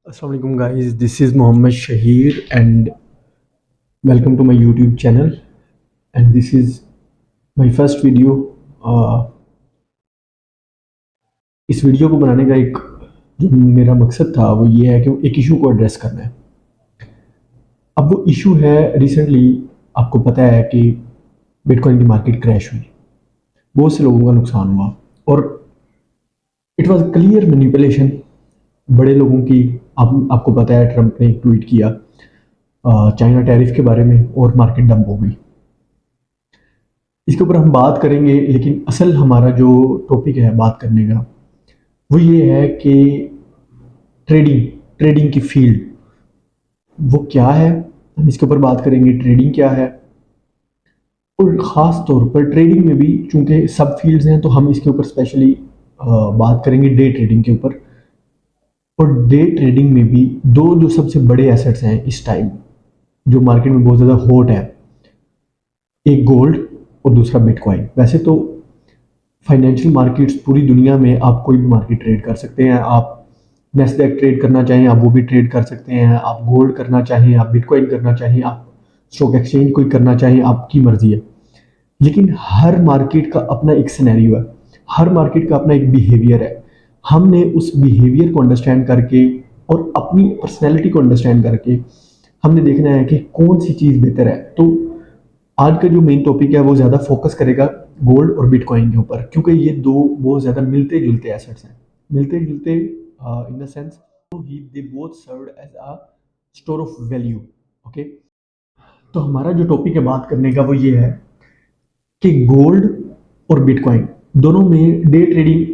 Assalamualaikum guys, this is Mohammed Shahir and welcome to my YouTube channel and this is my first video. इस video को बनाने का एक जो मेरा मकसद था वो ये है कि एक इशू को एड्रेस करना है। अब वो इशू है रिसेंटली आपको पता है कि बिटकॉइन की मार्केट क्रैश हुई, बहुत से लोगों का नुकसान हुआ और इट वाज क्लियर मैनिपुलेशन बड़े लोगों की। आपको पता है ट्रम्प ने एक ट्वीट किया चाइना टैरिफ के बारे में और मार्केट डंप हो गई। इसके ऊपर हम बात करेंगे, लेकिन असल हमारा जो टॉपिक है बात करने का वो ये है कि ट्रेडिंग ट्रेडिंग की फील्ड वो क्या है, हम इसके ऊपर बात करेंगे ट्रेडिंग क्या है। और ख़ास तौर पर ट्रेडिंग में भी चूंकि सब फील्ड्स हैं तो हम इसके ऊपर स्पेशली बात करेंगे डे ट्रेडिंग के ऊपर। और डे ट्रेडिंग में भी दो जो सबसे बड़े एसेट्स हैं इस टाइम जो मार्केट में बहुत ज़्यादा हॉट है, एक गोल्ड और दूसरा बिटकॉइन। वैसे तो फाइनेंशियल मार्केट्स पूरी दुनिया में आप कोई भी मार्केट ट्रेड कर सकते हैं। आप नैस्डैक ट्रेड करना चाहें आप वो भी ट्रेड कर सकते हैं, आप गोल्ड करना चाहें, आप बिटकॉइन करना चाहें, आप स्टॉक एक्सचेंज कोई करना चाहें, आपकी मर्जी है। लेकिन हर मार्केट का अपना एक सिनेरियो है, हर मार्केट का अपना एक बिहेवियर है। हमने उस बिहेवियर को अंडरस्टैंड करके और अपनी पर्सनैलिटी को अंडरस्टैंड करके हमने देखना है कि कौन सी चीज़ बेहतर है। तो आज का जो मेन टॉपिक है वो ज़्यादा फोकस करेगा गोल्ड और बिटकॉइन के ऊपर, क्योंकि ये दो बहुत ज़्यादा मिलते जुलते एसेट्स हैं, मिलते जुलते in the sense they both serve as a store of value. Okay, तो हमारा जो टॉपिक है बात करने का वो ये है कि गोल्ड और बिटकॉइन दोनों में डे ट्रेडिंग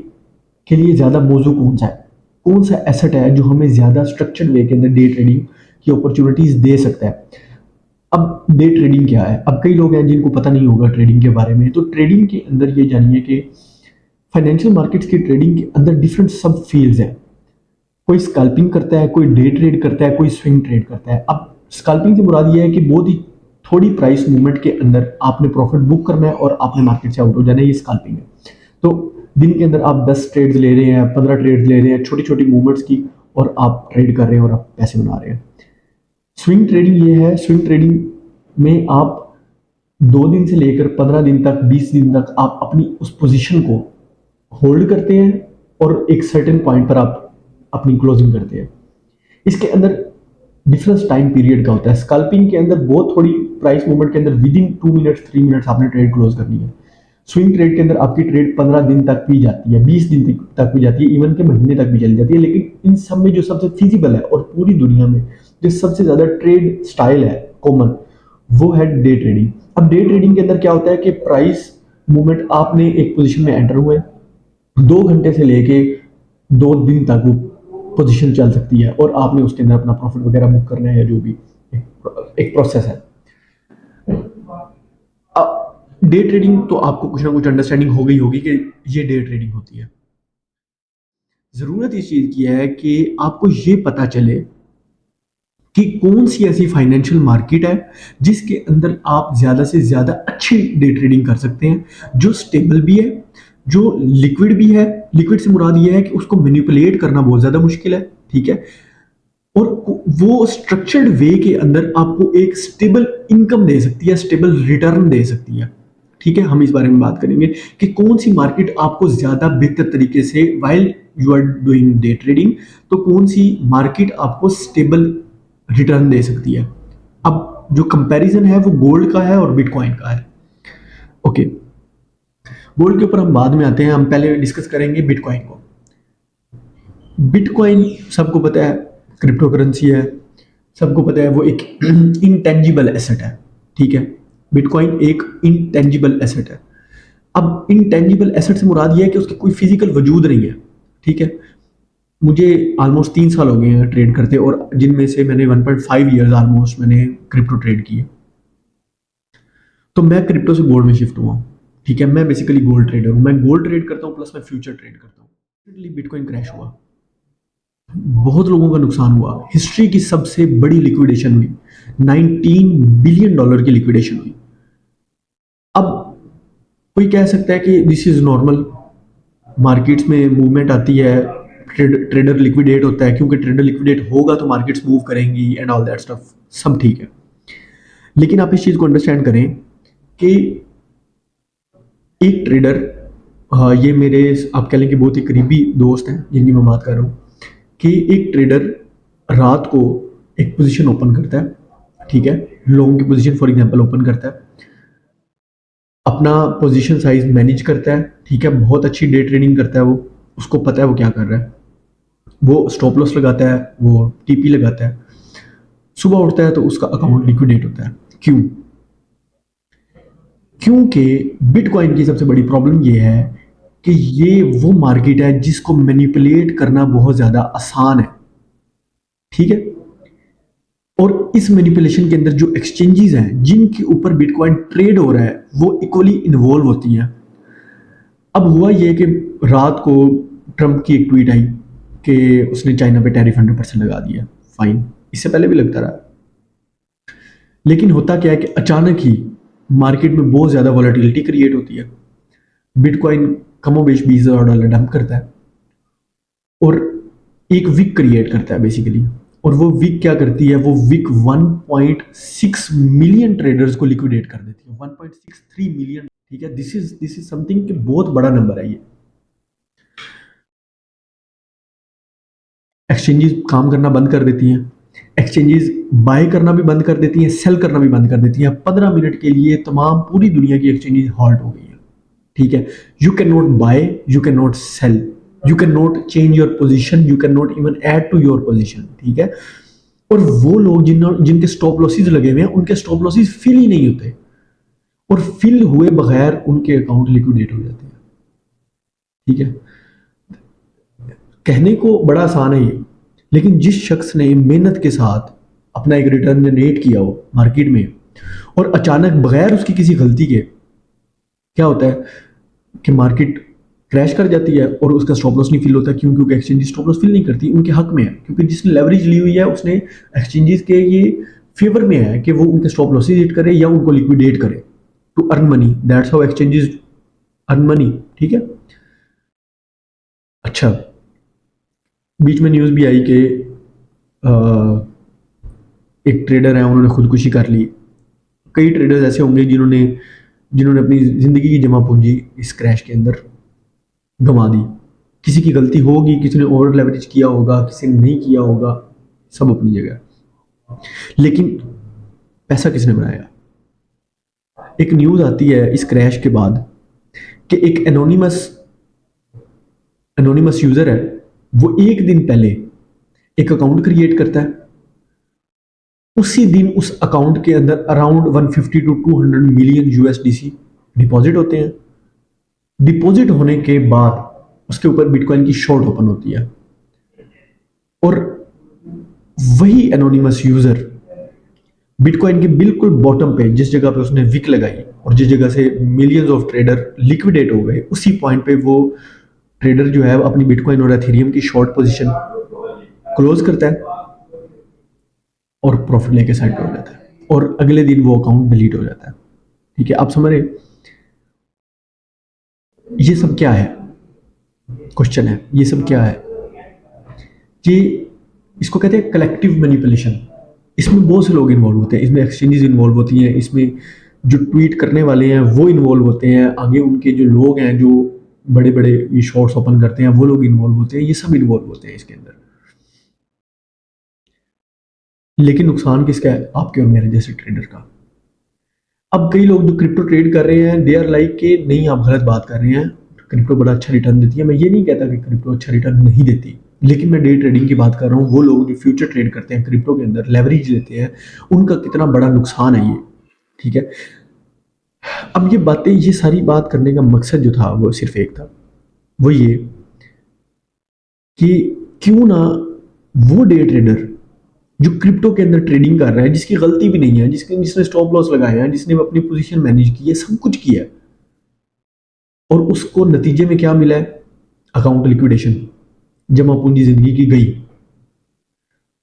के लिए ज़्यादा मौजू कौन सा है, कौन सा एसेट है जो हमें ज़्यादा स्ट्रक्चर्ड वे के अंदर डे ट्रेडिंग की अपॉर्चुनिटीज़ दे सकता है। अब डे ट्रेडिंग क्या है, अब कई लोग हैं जिनको पता नहीं होगा ट्रेडिंग के बारे में। तो ट्रेडिंग के अंदर ये जानिए कि फाइनेंशियल मार्केट्स की ट्रेडिंग के अंदर डिफरेंट सब फील्ड्स हैं। कोई स्कैल्पिंग करता है, कोई डे ट्रेड करता है, कोई स्विंग ट्रेड करता है। अब स्कैल्पिंग से मुराद ये है कि बहुत ही थोड़ी प्राइस मूवमेंट के अंदर आपने प्रॉफिट बुक करना है और आपने मार्केट से आउट हो जाना है, ये स्कैल्पिंग है। तो दिन के अंदर आप 10 ट्रेड्स ले रहे हैं, 15 ट्रेड्स ले रहे हैं, छोटी छोटी मूवमेंट्स की, और आप ट्रेड कर रहे हैं और आप पैसे बना रहे हैं। स्विंग ट्रेडिंग ये है, स्विंग ट्रेडिंग में आप 2 दिन से लेकर 15 दिन तक, 20 दिन तक आप अपनी उस पोजीशन को होल्ड करते हैं और एक सर्टेन पॉइंट पर आप अपनी क्लोजिंग करते हैं। इसके अंदर डिफरेंस टाइम पीरियड का होता है। स्कैल्पिंग के अंदर बहुत थोड़ी प्राइस मूवमेंट के अंदर विद इन 2 मिनट्स 3 मिनट्स आपने ट्रेड क्लोज करनी है। स्विंग ट्रेड के अंदर आपकी ट्रेड 15 दिन तक भी जाती है, 20 दिन तक भी जाती है, इवन के महीने तक भी चली जाती है। लेकिन इन सब में जो सबसे फिजिबल है और पूरी दुनिया में जो सबसे ज़्यादा ट्रेड स्टाइल है कॉमन, वो है डे ट्रेडिंग। अब डे ट्रेडिंग के अंदर क्या होता है कि प्राइस मूवमेंट आपने एक पोजीशन में एंटर हुए, 2 घंटे से लेके 2 दिन तक वो पोजीशन चल सकती है और आपने उसके अंदर अपना प्रॉफिट वगैरह बुक करना है, या जो भी एक प्रोसेस है। डे ट्रेडिंग तो आपको कुछ ना कुछ अंडरस्टैंडिंग हो गई होगी कि ये डे ट्रेडिंग होती है। ज़रूरत इस चीज़ की है कि आपको ये पता चले कि कौन सी ऐसी फाइनेंशियल मार्केट है जिसके अंदर आप ज़्यादा से ज़्यादा अच्छी डे ट्रेडिंग कर सकते हैं, जो स्टेबल भी है, जो लिक्विड भी है। लिक्विड से मुराद ये है कि उसको मैनिपुलेट करना बहुत ज़्यादा मुश्किल है, ठीक है, और वो स्ट्रक्चर्ड वे के अंदर आपको एक स्टेबल इनकम दे सकती है, स्टेबल रिटर्न दे सकती है। ठीक है, हम इस बारे में बात करेंगे कि कौन सी मार्केट आपको ज़्यादा बेहतर तरीके से while you are doing day trading, तो कौन सी मार्केट आपको स्टेबल रिटर्न दे सकती है। अब जो कंपैरिजन है वो गोल्ड का है और बिटकॉइन का है। ओके, गोल्ड के ऊपर हम बाद में आते हैं, हम पहले डिस्कस करेंगे बिटकॉइन को। बिटकॉइन सबको पता है क्रिप्टो करेंसी है, सबको पता है वो एक इनटेंजिबल एसेट है, ठीक है। बिटकॉइन एक इनटेंजिबल एसेट है। अब इनटेंजिबल एसेट से मुराद ये है कि उसकी कोई फिजिकल वजूद नहीं है, ठीक है। मुझे ऑलमोस्ट 3 साल हो गए हैं ट्रेड करते, और जिनमें से मैंने 1.5 ईयर्स ऑलमोस्ट मैंने क्रिप्टो ट्रेड किए। तो मैं क्रिप्टो से गोल्ड में शिफ्ट हुआ हूँ, ठीक है। मैं बेसिकली गोल्ड ट्रेडर हूँ, मैं गोल्ड ट्रेड करता हूँ प्लस मैं फ्यूचर ट्रेड करता हूँ। बिटकॉइन क्रैश हुआ, बहुत लोगों का नुकसान हुआ, हिस्ट्री की सबसे बड़ी लिक्विडेशन हुई, $19 बिलियन की लिक्विडेशन हुई। अब कोई कह सकता है कि दिस इज नॉर्मल, मार्केट्स में मूवमेंट आती है, ट्रेडर लिक्विडेट होता है, क्योंकि ट्रेडर लिक्विडेट होगा तो मार्केट्स मूव करेंगी एंड ऑल दैट स्टफ, सब ठीक है। लेकिन आप इस चीज़ को अंडरस्टैंड करें कि एक ट्रेडर, ये मेरे आप कह लें कि बहुत ही करीबी दोस्त हैं जिनकी मैं बात कर रहा हूँ, कि एक ट्रेडर रात को एक पोजीशन ओपन करता है, ठीक है, लॉन्ग की पोजीशन फॉर एग्जांपल ओपन करता है, अपना पोजीशन साइज मैनेज करता है, ठीक है, बहुत अच्छी डे ट्रेडिंग करता है, वो उसको पता है वो क्या कर रहा है, वो स्टॉप लॉस लगाता है, वो टीपी लगाता है, सुबह उठता है तो उसका अकाउंट लिक्विडेट होता है। क्यों? क्योंकि बिटकॉइन की सबसे बड़ी प्रॉब्लम ये है कि ये वो मार्केट है जिसको मैनिपुलेट करना बहुत ज़्यादा आसान है, ठीक है। और इस मैनिपुलेशन के अंदर जो एक्सचेंजेस हैं जिनके ऊपर बिटकॉइन ट्रेड हो रहा है वो इक्वली इन्वॉल्व होती हैं। अब हुआ ये कि रात को ट्रंप की एक ट्वीट आई कि उसने चाइना पे टैरिफ 100% लगा दिया। फाइन, इससे पहले भी लगता रहा, लेकिन होता क्या है कि अचानक ही मार्केट में बहुत ज़्यादा वॉलेटिलिटी क्रिएट होती है, बिटकॉइन कमोबेश $20,000 डंप करता है और एक विक क्रिएट करता है बेसिकली। और वो विक क्या करती है, वो विक 1.6 मिलियन ट्रेडर्स को लिक्विडेट कर देती है, 1.63 मिलियन, ठीक है। दिस इज समथिंग कि बहुत बड़ा नंबर है ये। एक्सचेंजेस काम करना बंद कर देती हैं, एक्सचेंजेस बाय करना भी बंद कर देती हैं, सेल करना भी बंद कर देती हैं। 15 मिनट के लिए तमाम पूरी दुनिया की एक्सचेंजेस हॉल्ट हो गई है, ठीक है। You can not buy, you can not sell, you can not change your position, you can not even add to your position, ठीक है। और वो लोग जिनके स्टॉप लॉसेस लगे हुए हैं उनके स्टॉप लॉसेस फिल ही नहीं होते, और फिल हुए बगैर उनके अकाउंट लिक्विडेट हो जाते हैं, ठीक है। कहने को बड़ा आसान है ये, लेकिन जिस शख्स ने मेहनत के साथ अपना एक रिटर्न जनरेट किया हो मार्केट में और अचानक बगैर उसकी किसी गलती के क्या होता है कि मार्केट क्रैश कर जाती है और उसका स्टॉप लॉस नहीं फिल होता। क्यों? क्योंकि एक्सचेंजेस स्टॉप लॉस फिल नहीं करती, उनके हक में है, क्योंकि जिसने लेवरेज ली हुई है उसने एक्सचेंजेस के ये फेवर में है कि वो उनके स्टॉप लॉसेज हिट करे या उनको लिक्विडेट करे to earn money. That's how exchanges earn money, ठीक है। अच्छा, बीच में न्यूज़ भी आई कि एक ट्रेडर है, उन्होंने खुदकुशी कर ली। कई ट्रेडर्स ऐसे होंगे जिन्होंने जिन्होंने अपनी ज़िंदगी की जमा पूंजी इस क्रैश के अंदर गंवा दी। किसी की गलती होगी, किसी ने ओवर लेवरेज किया होगा, किसी ने नहीं किया होगा, सब अपनी जगह। लेकिन पैसा किसने बनाया? एक न्यूज़ आती है इस क्रैश के बाद कि एक एनोनिमस एनोनिमस यूज़र है, वो एक दिन पहले एक अकाउंट क्रिएट करता है, उसी दिन उस अकाउंट के अंदर around 150 to 200 million USDC deposit होते हैं। डिपॉजिट होने के बाद उसके ऊपर बिटकॉइन की शॉर्ट ओपन होती है और वही एनोनिमस यूजर बिटकॉइन के बिल्कुल बॉटम पे, जिस जगह पे उसने विक लगाई और जिस जगह से मिलियंस ऑफ ट्रेडर लिक्विडेट हो गए, उसी पॉइंट पे वो ट्रेडर जो है अपनी बिटकॉइन और एथेरियम की शॉर्ट पोजीशन क्लोज करता है और प्रॉफिट लेके साइड पे हो जाता है और अगले दिन वो अकाउंट डिलीट हो जाता है, ठीक है। आप समझ रहे? ये सब क्या है? क्वेश्चन है, ये सब क्या है? ये इसको कहते हैं कलेक्टिव मैनिपुलेशन। इसमें बहुत से लोग इन्वॉल्व होते हैं, इसमें एक्सचेंजेस इन्वॉल्व होती हैं, इसमें जो ट्वीट करने वाले हैं वो इन्वॉल्व होते हैं, आगे उनके जो लोग हैं जो बड़े बड़े ये शॉर्ट्स ओपन करते हैं वो लोग इन्वॉल्व होते हैं, ये सब इन्वॉल्व होते हैं इसके अंदर। लेकिन नुकसान किसका है? आपके और मेरे जैसे ट्रेडर का। अब कई लोग जो क्रिप्टो ट्रेड कर रहे हैं दे आर लाइक कि नहीं आप गलत बात कर रहे हैं, क्रिप्टो बड़ा अच्छा रिटर्न देती है। मैं ये नहीं कहता कि क्रिप्टो अच्छा रिटर्न नहीं देती, लेकिन मैं डे ट्रेडिंग की बात कर रहा हूँ। वो लोग जो फ्यूचर ट्रेड करते हैं क्रिप्टो के अंदर, लेवरेज लेते हैं, उनका कितना बड़ा नुकसान है ये, ठीक है। अब ये बातें, ये सारी बात करने का मकसद जो था वो सिर्फ एक था, वो ये कि क्यों ना वो डे ट्रेडर जो क्रिप्टो के अंदर ट्रेडिंग कर रहा है, जिसकी गलती भी नहीं है, जिसने स्टॉप लॉस लगाया है, जिसने अपनी पोजीशन मैनेज की है, सब कुछ किया है, और उसको नतीजे में क्या मिला है? अकाउंट लिक्विडेशन, जमा पूंजी जिंदगी की गई।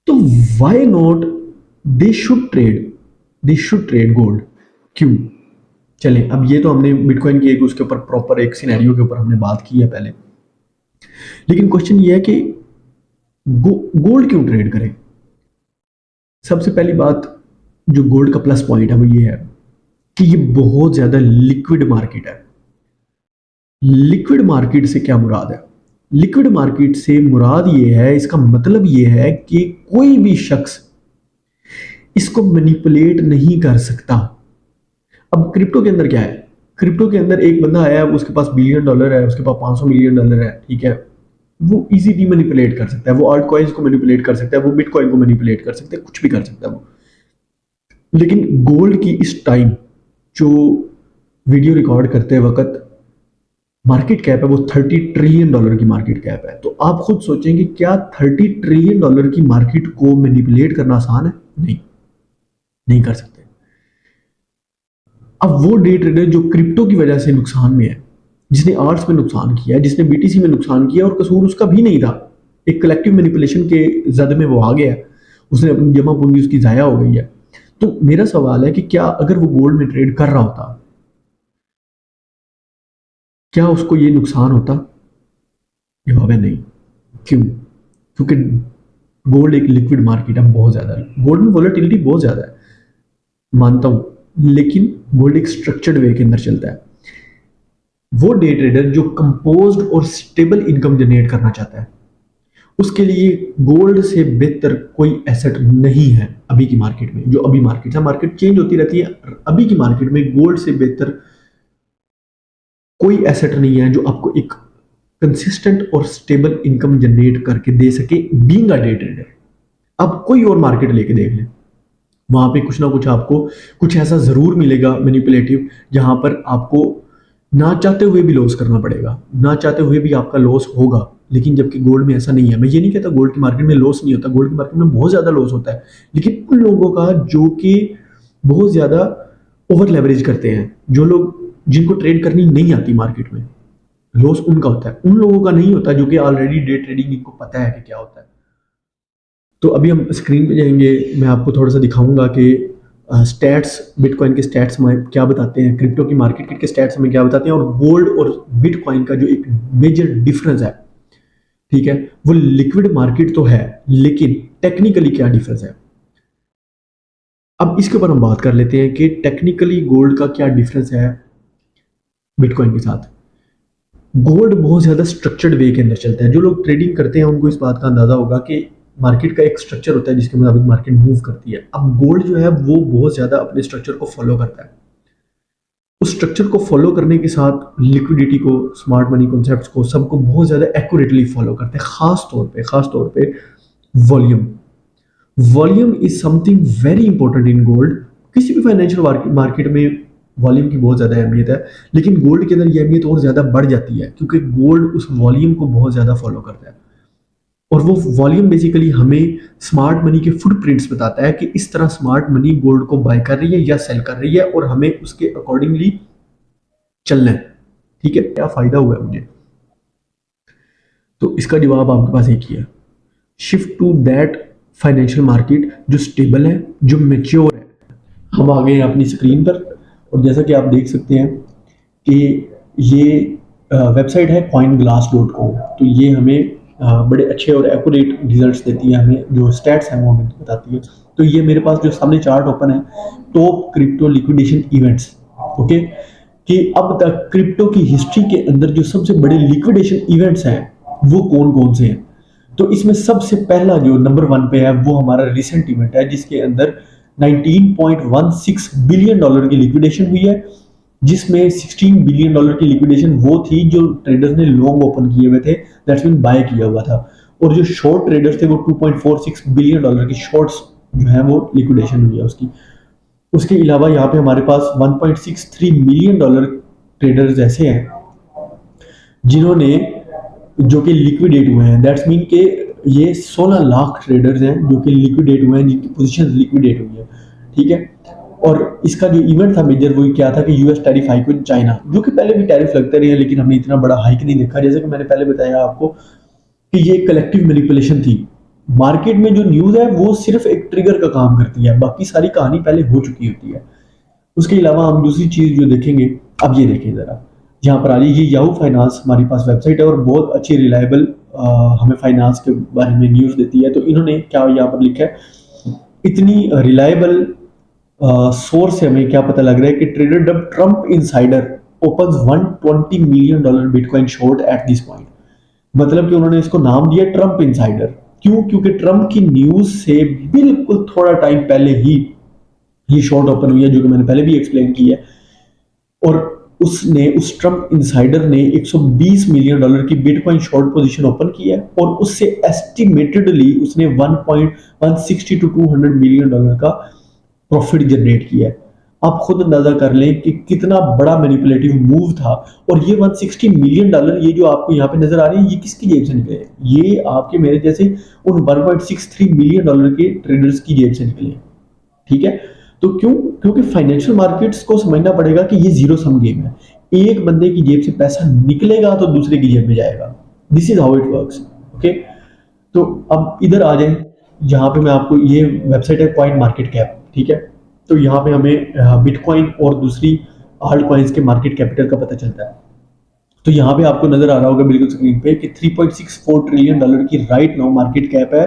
तो why not they should trade gold? क्यों? चलें, अब ये तो हमने बिटकॉइन की उसके ऊपर प्रॉपर एक सिनेरियो के ऊपर हमने बात की है पहले, लेकिन क्वेश्चन ये है कि गोल्ड क्यों ट्रेड करें? सबसे पहली बात, जो गोल्ड का प्लस पॉइंट है वो ये है कि ये बहुत ज्यादा लिक्विड मार्केट है। लिक्विड मार्केट से क्या मुराद है? लिक्विड मार्केट से मुराद ये है, इसका मतलब ये है कि कोई भी शख्स इसको मैनिपुलेट नहीं कर सकता। अब क्रिप्टो के अंदर क्या है? क्रिप्टो के अंदर एक बंदा आया है, उसके पास बिलियन डॉलर है, उसके पास 500 मिलियन डॉलर है, ठीक है, वो इजीली मैनिपुलेट कर सकता है, वो आल्ट कॉइन्स को मैनिपुलेट कर सकता है, वो बिटकॉइन को मैनिपुलेट कर सकता है, कुछ भी कर सकता है वो। लेकिन गोल्ड की इस टाइम जो वीडियो रिकॉर्ड करते वक्त मार्केट कैप है वो $30 ट्रिलियन की मार्केट कैप है। तो आप खुद सोचेंगे, क्या $30 ट्रिलियन की मार्केट को मैनिपुलेट करना आसान है? नहीं, नहीं कर सकते। अब वो डे ट्रेडर जो क्रिप्टो की वजह से नुकसान में है, जिसने आर्ट्स में नुकसान किया है, जिसने बीटीसी में नुकसान किया, और कसूर उसका भी नहीं था, एक कलेक्टिव मैनिपुलेशन के जद में वो आ गया, उसने अपनी जमा पूंजी उसकी जाया हो गई है। तो मेरा सवाल है कि क्या अगर वो गोल्ड में ट्रेड कर रहा होता, क्या उसको ये नुकसान होता? जवाब है नहीं। क्यों? क्योंकि गोल्ड एक लिक्विड मार्केट है, बहुत ज्यादा गोल्ड में वोलेटिलिटी बहुत ज्यादा है, मानता हूं, लेकिन गोल्ड एक स्ट्रक्चर्ड वे के अंदर चलता है। वो डे ट्रेडर जो कंपोज्ड और स्टेबल इनकम जनरेट करना चाहता है, उसके लिए गोल्ड से बेहतर कोई एसेट नहीं है अभी की मार्केट में। जो अभी मार्केट है, मार्केट चेंज होती रहती है, अभी की मार्केट में गोल्ड से बेहतर कोई एसेट नहीं है जो आपको एक कंसिस्टेंट और स्टेबल इनकम जनरेट करके दे सके बीइंग अ डे ट्रेडर। अब कोई और मार्केट लेके देख लें, वहां पे कुछ ना कुछ आपको कुछ ऐसा जरूर मिलेगा मैनिपुलेटिव, जहां पर आपको ना चाहते हुए भी लॉस करना पड़ेगा, ना चाहते हुए भी आपका लॉस होगा। लेकिन जबकि गोल्ड में ऐसा नहीं है। मैं ये नहीं कहता गोल्ड की मार्केट में लॉस नहीं होता, गोल्ड की मार्केट में बहुत ज्यादा लॉस होता है, लेकिन उन लोगों का जो कि बहुत ज्यादा ओवर लेवरेज करते हैं, जो लोग जिनको ट्रेड करनी नहीं आती मार्केट में, लॉस उनका होता है। उन लोगों का नहीं होता जो कि ऑलरेडी डे ट्रेडिंग इनको पता है कि क्या होता है। तो अभी हम स्क्रीन पे जाएंगे, मैं आपको थोड़ा सा दिखाऊंगा कि स्टैट्स, बिटकॉइन के स्टैट्स हमें क्या बताते हैं, क्रिप्टो की मार्केट के स्टैट्स हमें क्या बताते हैं, और गोल्ड और बिटकॉइन का जो एक मेजर डिफरेंस है, ठीक है, वो लिक्विड मार्केट तो है, लेकिन टेक्निकली क्या डिफरेंस है। अब इसके ऊपर हम बात कर लेते हैं कि टेक्निकली गोल्ड का क्या डिफरेंस है बिटकॉइन के साथ। गोल्ड बहुत ज्यादा स्ट्रक्चर्ड वे के अंदर चलता है। जो लोग ट्रेडिंग करते हैं उनको इस बात का अंदाजा होगा कि मार्केट का एक स्ट्रक्चर होता है जिसके मुताबिक मार्केट मूव करती है। अब गोल्ड जो है वो बहुत ज्यादा अपने स्ट्रक्चर को फॉलो करता है। उस स्ट्रक्चर को फॉलो करने के साथ लिक्विडिटी को, स्मार्ट मनी कॉन्सेप्ट्स को, सबको बहुत ज्यादा एक्यूरेटली फॉलो करते हैं। खास तौर पे volume. Volume is something very important in gold. किसी भी फाइनेंशियल मार्केट में वॉल्यूम की बहुत ज़्यादा अहमियत है, लेकिन गोल्ड के अंदर ये अहमियत और ज़्यादा बढ़ जाती है क्योंकि गोल्ड उस वॉल्यूम को बहुत ज़्यादा फॉलो करता है। और वो वॉल्यूम बेसिकली हमें स्मार्ट मनी के फुटप्रिंट्स बताता है कि इस तरह स्मार्ट मनी गोल्ड को बाय कर रही है या सेल कर रही है, और हमें उसके अकॉर्डिंगली चलना है। ठीक है, क्या फ़ायदा हुआ है मुझे? तो इसका जवाब आपके पास एक ही है, shift to that financial market जो स्टेबल है, जो मेच्योर है। हम आ गए हैं अपनी स्क्रीन पर, और जैसा कि आप देख सकते हैं कि ये वेबसाइट है coinglass.com। तो ये हमें बड़े अच्छे और एक्यूरेट रिजल्ट्स देती है, हमें जो स्टैट्स हैं वो हमें बताती है। तो ये मेरे पास जो सामने चार्ट ओपन है, top crypto liquidation events, okay, कि अब तक क्रिप्टो की हिस्ट्री के अंदर जो सबसे बड़े लिक्विडेशन इवेंट्स हैं वो कौन कौन से हैं। तो इसमें सबसे पहला जो नंबर 1 पे है वो हमारा रिसेंट इवेंट है, जिसके अंदर $19.16 बिलियन की लिक्विडेशन हुई है, जिसमें $16 बिलियन की लिक्विडेशन वो थी जो ट्रेडर्स ने लॉन्ग ओपन किए हुए थे, दैट्स मीन बाय किया हुआ था, और जो शॉर्ट ट्रेडर्स थे वो $2.46 बिलियन की शॉर्ट्स जो है वो लिक्विडेशन हुई है उसकी। उसके अलावा यहाँ पे हमारे पास $1.63 मिलियन ट्रेडर्स ऐसे हैं जिन्होंने, जो कि लिक्विडेट हुए हैं, दैट्स मीन के ये 16 लाख ट्रेडर्स हैं जो कि लिक्विडेट हुए हैं, जिनकी पोजीशन लिक्विडेट हुई है। ठीक है, और इसका जो इवेंट था मेजर वो क्या था कि US tariff hike with China, जो कि पहले भी टैरिफ लगते रहे, लेकिन हमने इतना बड़ा हाइक नहीं देखा। जैसे कि मैंने पहले बताया आपको कि ये कलेक्टिव मैनिपुलेशन थी। मार्केट में जो न्यूज है वो सिर्फ एक ट्रिगर का काम करती है, बाकी सारी कहानी पहले हो चुकी होती है। उसके अलावा हम दूसरी चीज जो देखेंगे, अब ये देखें जरा, यहाँ पर आ रही है। ये याहू फाइनेंस हमारे पास वेबसाइट है और बहुत अच्छी रिलायबल हमें फाइनेंस के बारे में न्यूज़ देती है। तो इन्होंने क्या यहाँ पर लिखा है, इतनी रिलायबल सोर्स से हमें क्या पता लग रहा है कि trader dub Trump insider opens $120 million bitcoin short at this point. मतलब कि उन्होंने इसको नाम दिया ट्रम्प इनसाइडर। क्यों? क्योंकि ट्रम्प की न्यूज से बिल्कुल थोड़ा टाइम पहले ही ये शॉर्ट ओपन हुई है, जो कि मैंने पहले भी एक्सप्लेन की है। और उसने उस ट्रम्प इनसाइडर ने $120 मिलियन की बिटकॉइन शॉर्ट पोजीशन ओपन की है और उससे एस्टिमेटेडली उसने 1.160 टू $200 मिलियन का प्रॉफिट जनरेट किया है। आप खुद अंदाजा कर लें कि कितना बड़ा मैनिपुलेटिव मूव था। और ये $160 मिलियन ये जो आपको यहाँ पे नजर आ रही है, ये किसकी जेब से निकले? ये आपके मेरे जैसे उन $1.63 मिलियन के ट्रेडर्स की जेब से निकले। ठीक है, तो क्यों? क्योंकि फाइनेंशियल मार्केट्स को समझना पड़ेगा कि ये जीरो सम गेम है। एक बंदे की जेब से पैसा निकलेगा तो दूसरे की जेब में जाएगा। This is how it works. Okay, तो अब इधर आ जाए, जहाँ पे मैं आपको, ये वेबसाइट है कॉइन मार्केट कैप। ठीक है, तो यहाँ पे हमें बिटकॉइन और दूसरी आल्ट कॉइन्स के मार्केट कैपिटल का पता चलता है। तो यहाँ पे आपको नजर आ रहा होगा बिल्कुल स्क्रीन पे कि $3.64 ट्रिलियन की राइट नाउ मार्केट कैप है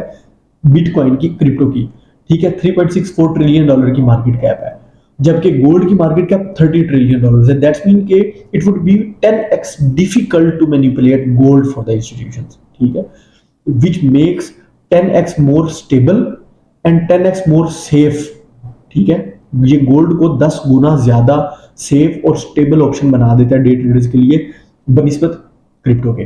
बिटकॉइन की, क्रिप्टो की। ठीक है, $3.64 ट्रिलियन की मार्केट कैप है, जबकि गोल्ड की मार्केट कैप $30 ट्रिलियन है। दैट्स मीन के it would be 10x difficult to manipulate gold for the institutions. ठीक है, which makes 10x more stable and 10x more safe। ठीक है, ये गोल्ड को 10 गुना ज्यादा सेफ और स्टेबल ऑप्शन बना देता है डे ट्रेडर्स के लिए बनिस्बत क्रिप्टो के।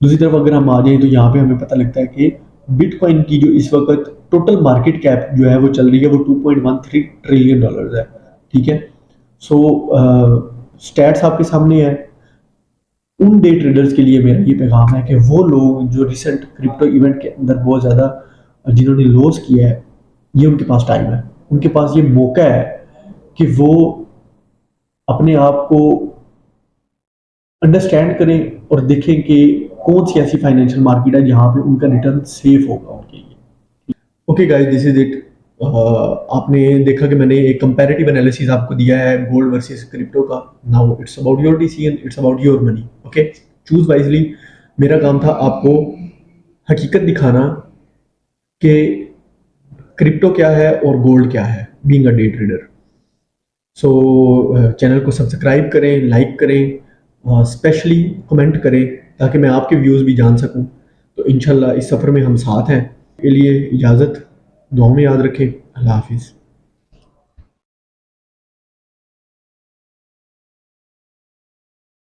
दूसरी तरफ अगर हम आ जाए तो यहाँ पे हमें पता लगता है कि बिटकॉइन की जो इस वक्त टोटल मार्केट कैप जो है वो चल रही है वो $2.13 ट्रिलियन है। ठीक है, सो स्टैट्स आपके सामने है। उन डे ट्रेडर्स के लिए मेरा ये पैगाम है कि वो लोग जो रिसेंट क्रिप्टो इवेंट के अंदर बहुत ज़्यादा जिन्होंने लॉस किया है, ये उनके पास टाइम है, उनके पास ये मौका है कि वो अपने आप को अंडरस्टैंड करें और देखें कि कौन सी ऐसी फाइनेंशियल मार्केट है जहाँ पे उनका रिटर्न सेफ होगा उनके लिए। Okay guys, this is it. आपने देखा कि मैंने एक कंपैरेटिव एनालिसिस आपको दिया है गोल्ड वर्सेस क्रिप्टो का। Now it's about your decision, it's about your money. Okay, choose wisely. मेरा काम था आपको हकीकत दिखाना कि क्रिप्टो क्या है और गोल्ड क्या है, being a day trader. So channel को सब्सक्राइब करें, लाइक करें, स्पेशली कमेंट करें ताकि मैं आपके व्यूज़ भी जान सकूं। तो इंशाल्लाह इस सफ़र में हम साथ हैं। के लिए इजाज़त, दुआ में याद रखें। अल्लाह हाफिज़।